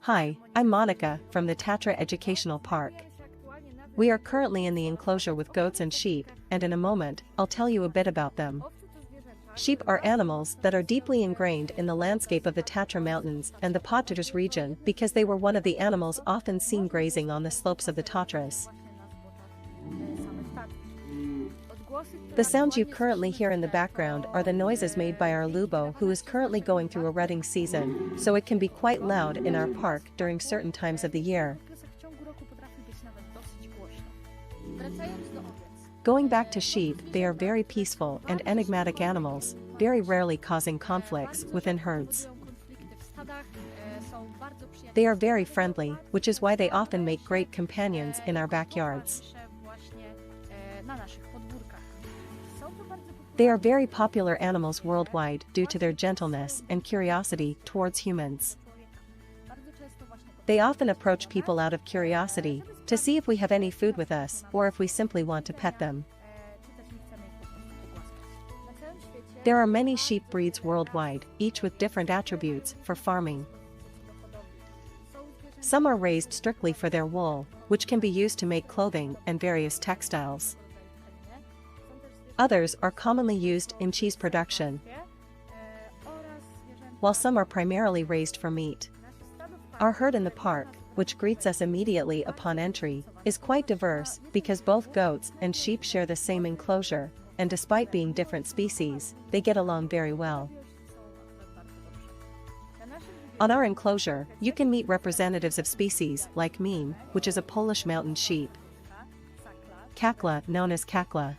Hi, I'm Monika from the Tatra Educational Park. We are currently in the enclosure with goats and sheep, and in a moment, I'll tell you a bit about them. Sheep are animals that are deeply ingrained in the landscape of the Tatra Mountains and the Tatras region because they were one of the animals often seen grazing on the slopes of the Tatras. The sounds you currently hear in the background are the noises made by our Lubo, who is currently going through a rutting season, so it can be quite loud in our park during certain times of the year. Going back to sheep, they are very peaceful and enigmatic animals, very rarely causing conflicts within herds. They are very friendly, which is why they often make great companions in our backyards. They are very popular animals worldwide due to their gentleness and curiosity towards humans. They often approach people out of curiosity, to see if we have any food with us or if we simply want to pet them. There are many sheep breeds worldwide, each with different attributes for farming. Some are raised strictly for their wool, which can be used to make clothing and various textiles. Others are commonly used in cheese production, while some are primarily raised for meat. Our herd in the park, which greets us immediately upon entry, is quite diverse because both goats and sheep share the same enclosure, and despite being different species, they get along very well. On our enclosure, you can meet representatives of species like Meme, which is a Polish mountain sheep, Kakla, known as Kakla.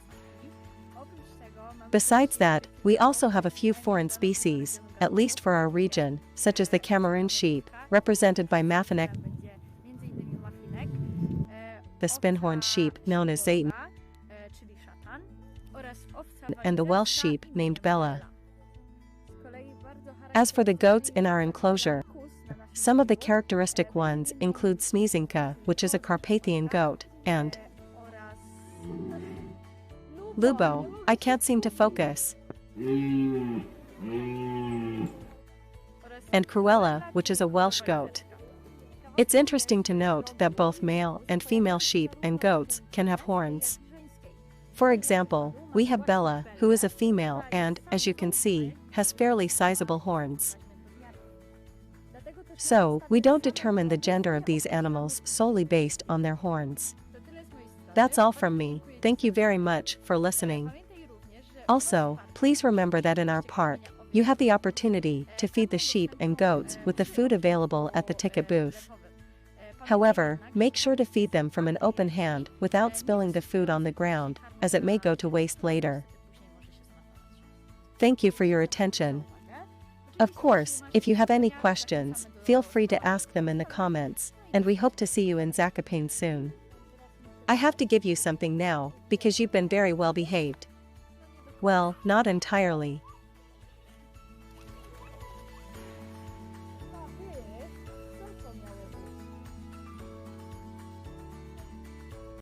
Besides that, we also have a few foreign species, at least for our region, such as the Cameroon sheep, represented by Mafinek, the spinhorn sheep known as Zayton, and the Welsh sheep named Bella. As for the goats in our enclosure, some of the characteristic ones include Smizinka, which is a Carpathian goat, and Lubo, I can't seem to focus, and Cruella, which is a Welsh goat. It's interesting to note that both male and female sheep and goats can have horns. For example, we have Bella, who is a female and, as you can see, has fairly sizable horns. So, we don't determine the gender of these animals solely based on their horns. That's all from me. Thank you very much for listening. Also, please remember that in our park, you have the opportunity to feed the sheep and goats with the food available at the ticket booth. However, make sure to feed them from an open hand without spilling the food on the ground, as it may go to waste later. Thank you for your attention. Of course, if you have any questions, feel free to ask them in the comments, and we hope to see you in Zakopane soon. I have to give you something now, because you've been very well behaved. Well, not entirely.